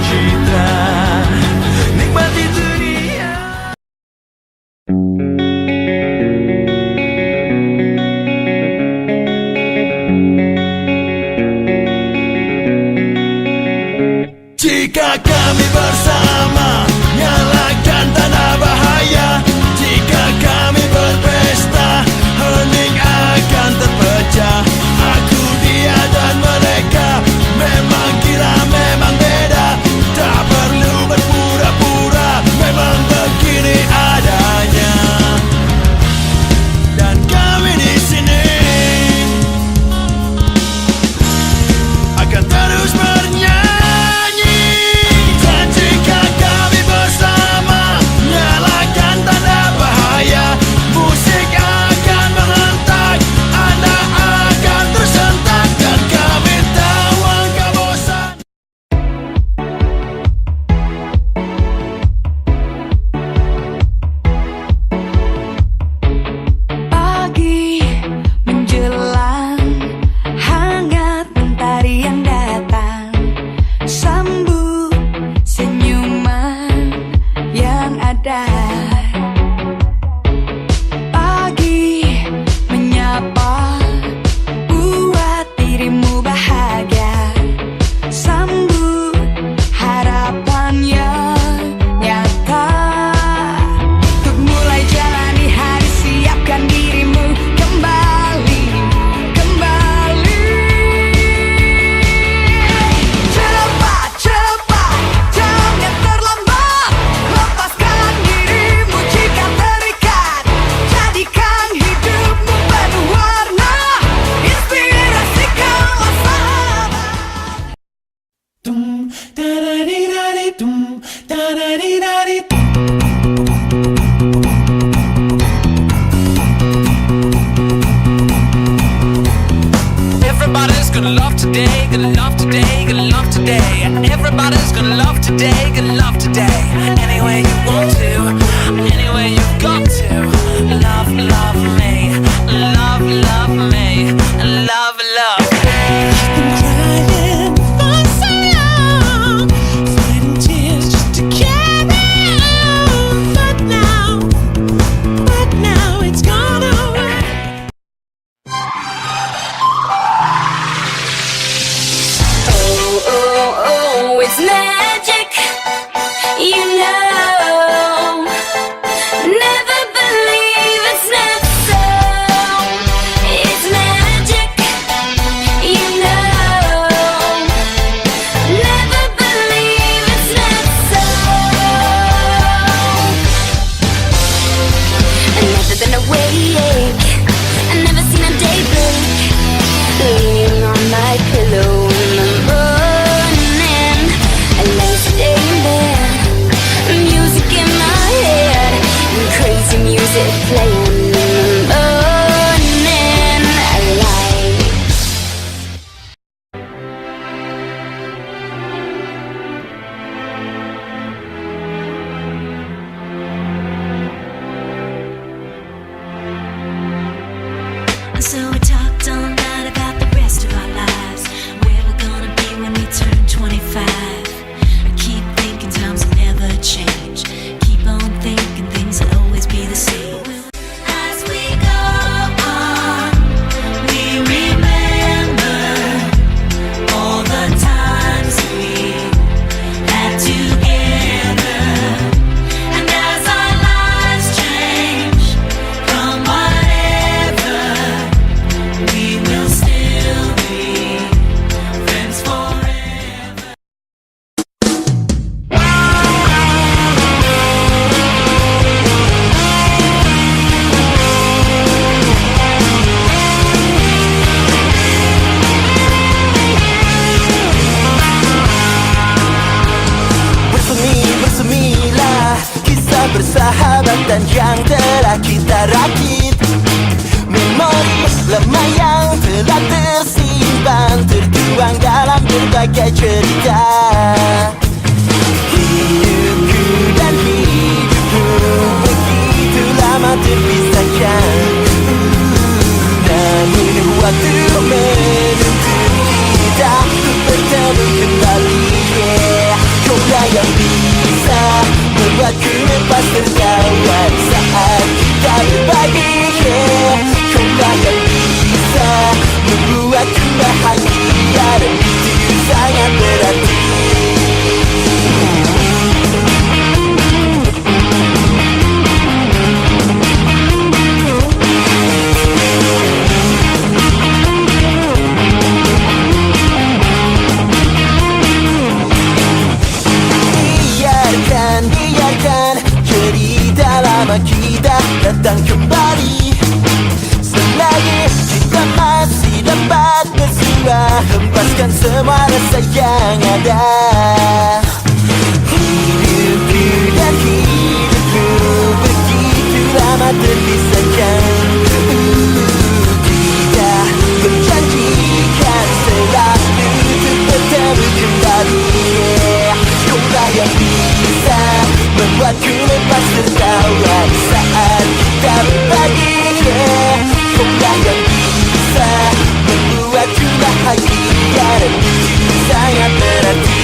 cita, nikmati dunia. Jika kami bersama, nyalakan tanda bahaya. Jika kami berpesta, hening akan terpecah. Aku, dia dan mereka memang gila, memang beda. Tak perlu berpura-pura, memang begini adanya. Dan kami di sini akan terus bernyanyi. Dan jika kami bersama, nyalakan tanda bahaya. Musik akan menghentak, Anda akan tersentak. Dan kami tahu angka bosan. Pagi menjelang, hangat mentari yang datang, sambut senyuman yang ada. Pagi menyapa, buat dirimu bahagia, sambut harapan yang nyata. Untuk mulai jalani hari, siapkan dirimu kembali, kembali. Cepat, cepat, jangan terlambat. Lepaskan dirimu jika terikat. Jadikan hidupmu penuh warna. Inspirasikanlah sahabat. Tum, da-da-di-da-di, tum, da-da-di-da-di. Everybody's gonna love today, gonna love today, gonna love today. Everybody's gonna love today, gonna love today. Any way you want to, any way you've got to. Love, love me, love, love me, love, love me. Been crying for so long, fighting tears just to carry on. But now it's gone away. Oh, it's magic, you know. Never believe it's not so. It's magic, you know. Never believe it's not so. I've never been awake, I've never seen a day break. Leaning on my pillow in the morning, I lay staying there, music in my head, and crazy music playing in the morning. I like. So we talked all night about the rest of our lives, where we're gonna be when we turn 25. I keep thinking times will never change. Keep on thinking things will always be the same. As we go on, we remember all the times we had together. And as our lives change from whatever, we will still be friends forever. Bersemilah kisah persahabatan yang telah kita rakit. Memori lama yang telah tersimpan, tertuang dalam berbagai cerita. Hidupku dan hidupmu begitu lama terpisahkan. Namun waktu menuntut kita untuk bertemu kembali. lepas tertawa saat kita berbagi. Kaulah yang bisa membuatku bahagia, dan itu sangat berarti. Biarkan cerita lama kita datang kembali. Selagi kita masih dapat bersua, hempaskan semua rasa yang ada. Hidupku dan hidupku begitu lama terpisahkan. Kita berjanjikan selalu untuk bertemu kembali. Kaulah yang bisa membuatku lepas tertawa saat kita berbagi. Kaulah yang bisa membuatku bahagia, dan itu sangat berarti.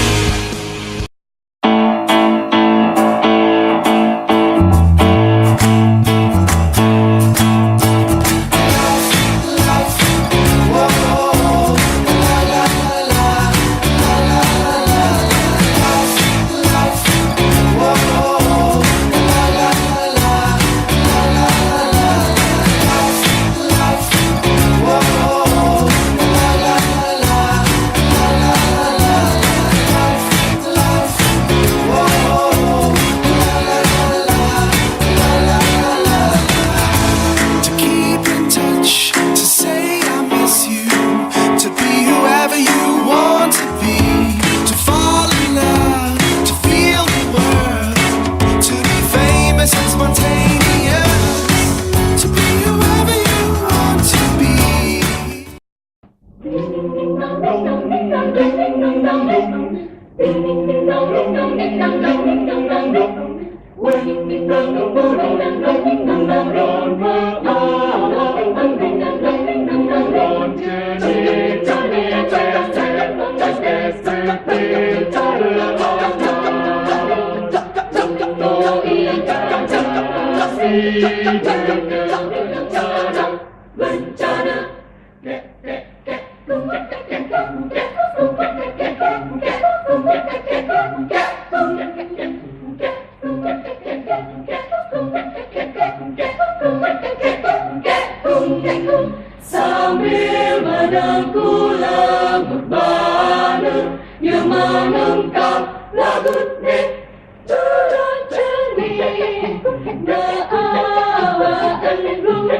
Sambil menengku lemur bana, yang menengkap lagu nek turun cermin na awa enru.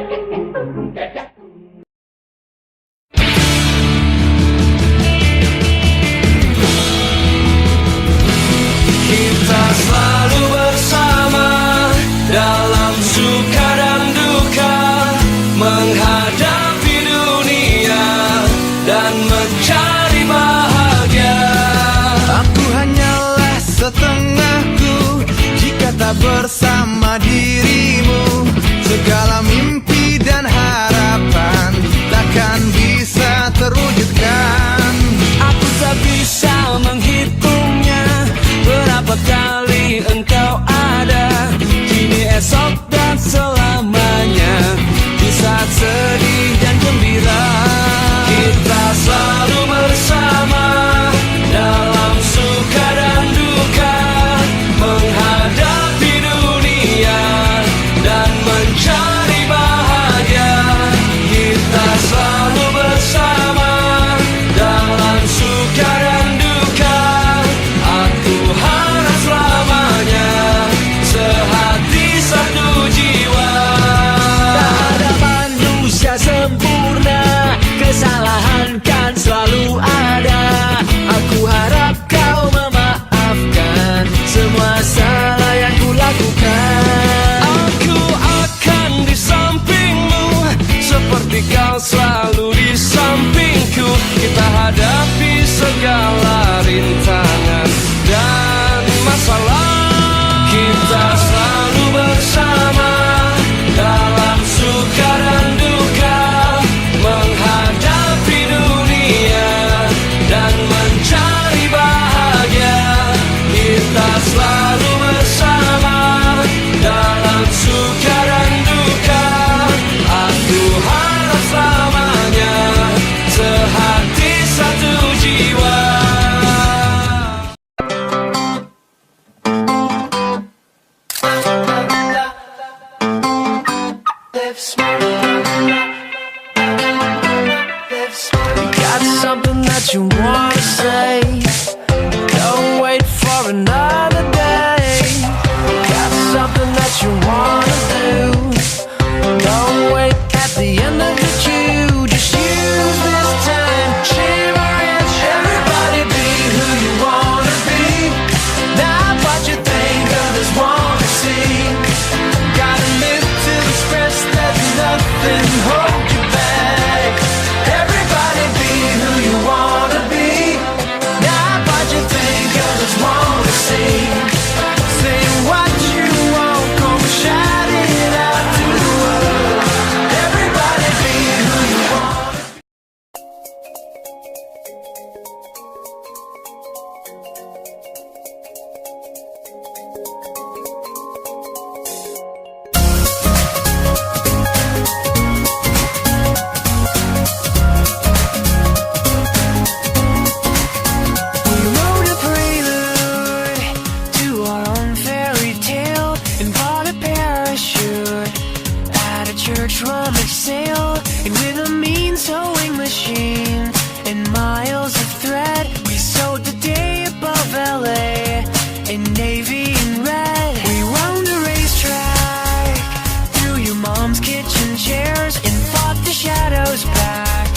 Kita selalu bersama dalam suka dan duka, menghadapi dunia dan mencari bahagia. Aku hanyalah setengah Got something that you wanna say, don't wait for another day. Got something that you wanna do, don't wait at the end of the queue. Just use this time, shimmer and everybody be who you wanna be, not what you think others wanna see. Gotta live to express that nothing holds you back. Everybody be who you wanna be, not what you think others wanna see. Say what you want, come shout it out to the world. Everybody be who you wanna be. We wrote a prelude to our own fairy tale and bought a parachute at a church rummage sale. And with a mean sewing machine and miles of thread, we sewed the day above LA in navy and red. We wound a racetrack through your mom's kitchen chairs and fought the shadows back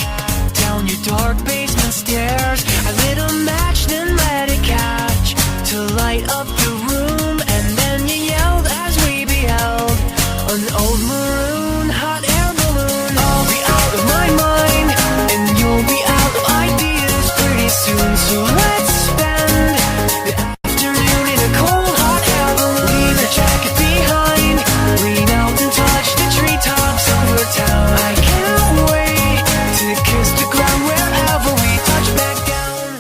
down your dark basement stairs. I lit a match, then let it catch to light up the room, and then you yelled as we beheld an old maroon hot air balloon. I'll be out of my mind, and you'll be out of ideas pretty soon. So let's spend the afternoon in a cold hot air balloon. Leave the jacket behind, lean out and touch the treetops of your town. I can't wait to kiss the ground wherever we touch back down.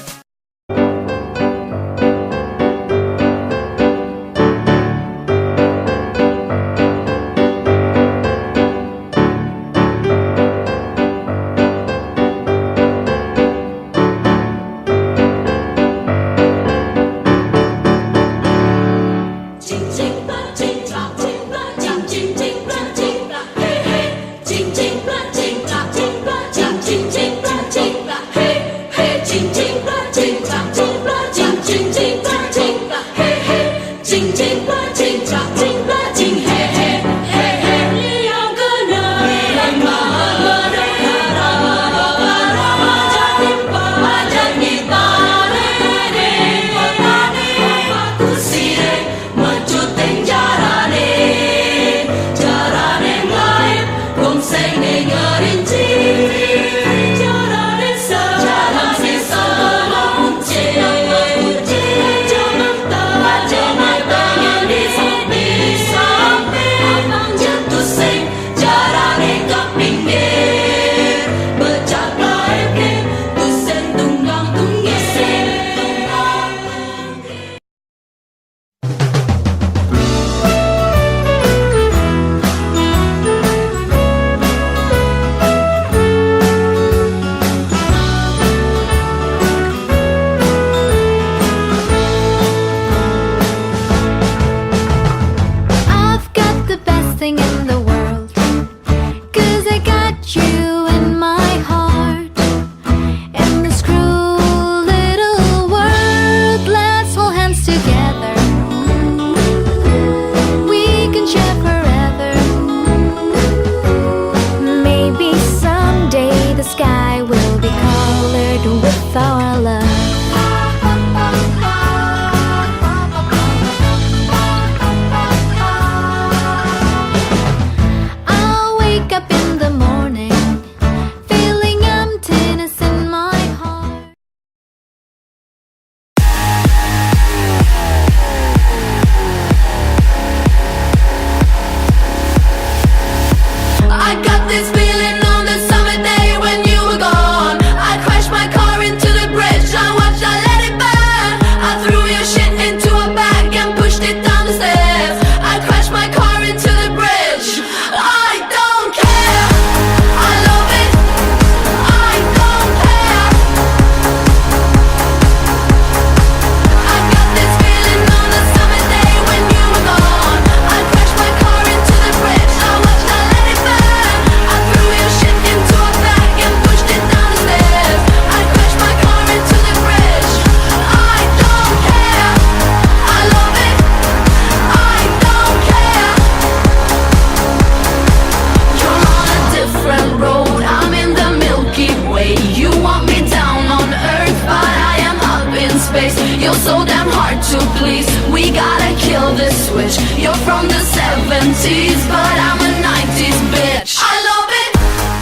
We gotta kill this switch. You're from the 70s, but I'm a 90s bitch. I love it.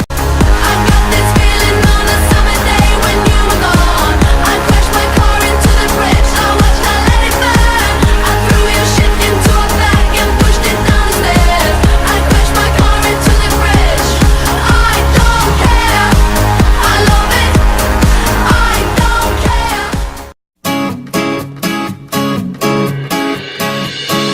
I got this feeling on a summer day when you were gone. I crashed my car into the bridge. I watched her let it burn. I threw your shit into a bag and pushed it down the stairs. I crashed my car into the bridge. I don't care. I love it. I don't care.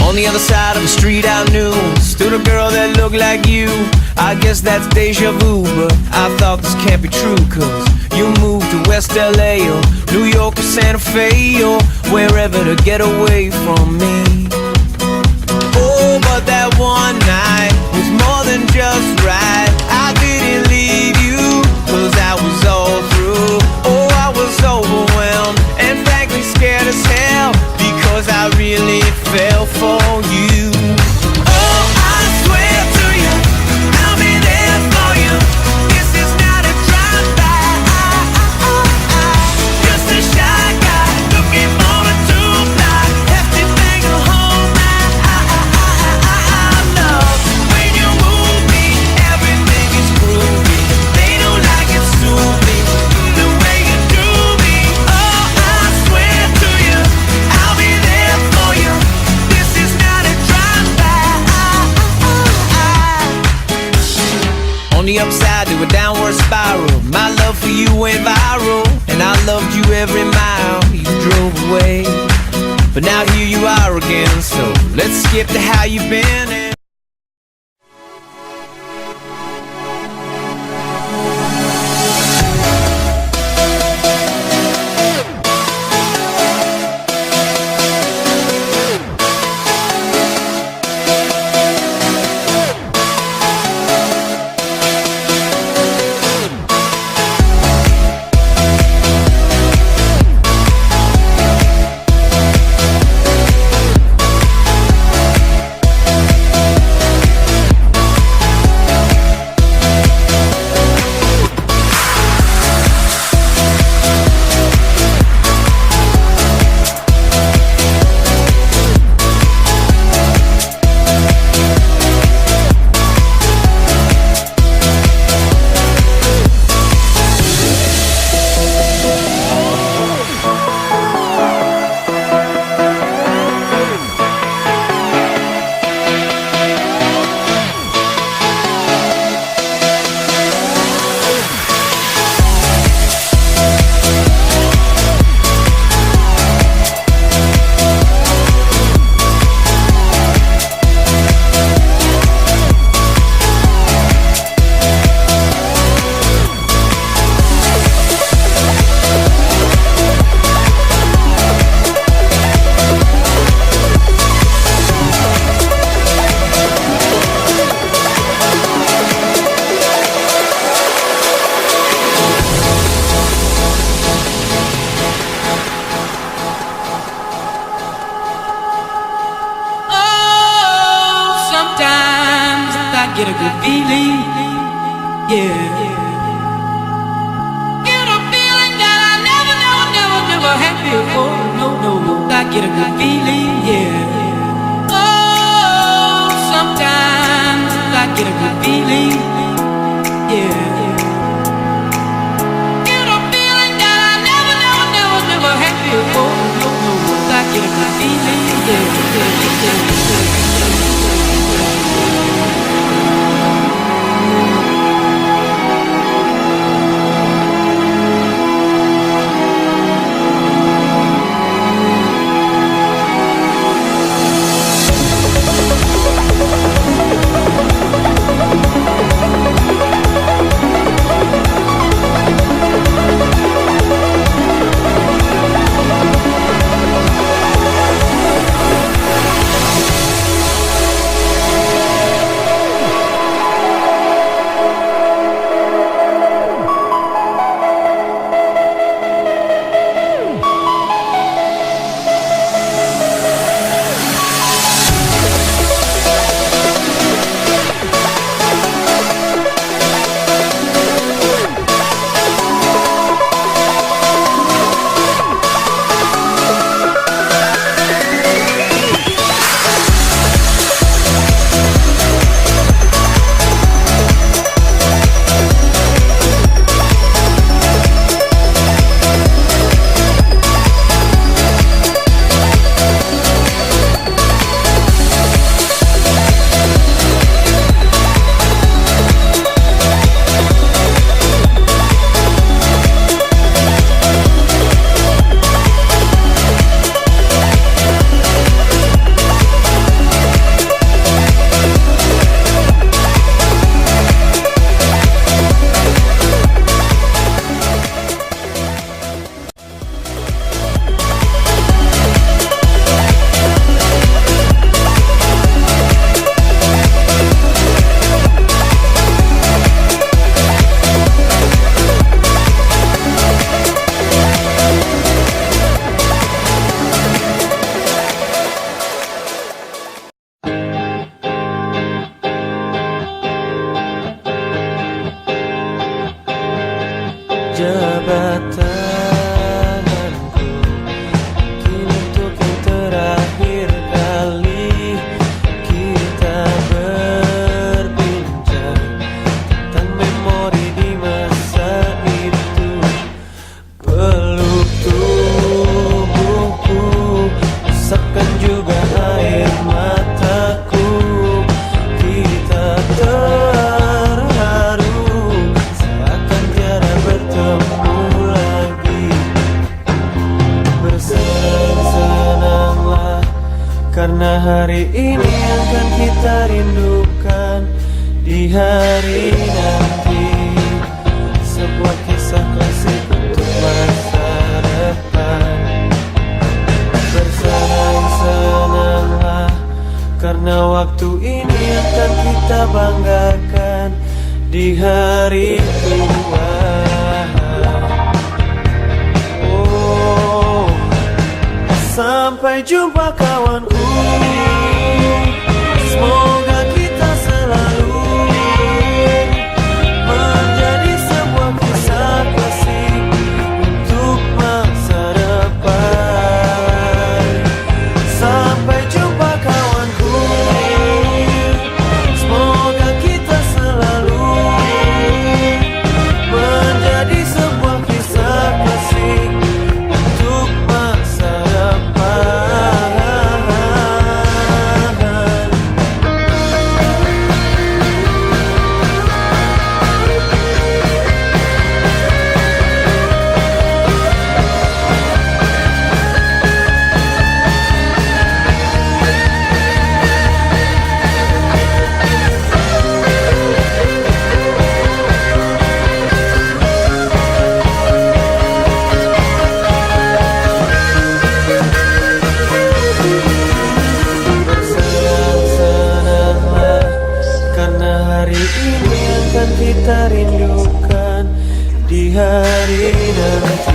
On the other side of the street I knew stood a girl that looked like you. I guess that's deja vu, but I thought this can't be true. Cause you moved to West LA or New York or Santa Fe or wherever to get away from me. Oh, but that one night was more than just right. I didn't leave you cause I was all through. Oh, I was overwhelmed and frankly scared as hell because I really fell for you. Oh, I swear to you, I'll be there for you. This is not a drive-by. Just a shy guy looking for a two-fly. Hefty thing to hold my love. When you move me, everything is groovy. They don't like it, sue me the way you do me. Oh, I swear to you, I'll be there for you. This is not a drive-by. On the upside to a downward spiral, my love for you went viral, and I loved you every mile you drove away. But now here you are again, so let's skip to how you've been. Get a good feeling, yeah. Get a feeling that I never had before. No, I get a good feeling, yeah. Oh, sometimes I get a good feeling, yeah. Get a feeling that I never had before. No, I get a good feeling, yeah. karena hari ini akan kita rindukan di hari nanti. Sebuah kisah klasik untuk masa depan. Bersenang-senanglah karena waktu ini akan kita banggakan di hari tua. Oh, sampai jumpa kawanku. Semoga kita selalu menjadi sebuah kisah klasik untuk masa depan. Sampai jumpa kawanku. Semoga kita selalu menjadi sebuah kisah klasik untuk masa depan. Bersenang-senanglah karena hari ini akan kita rindukan di hari nanti.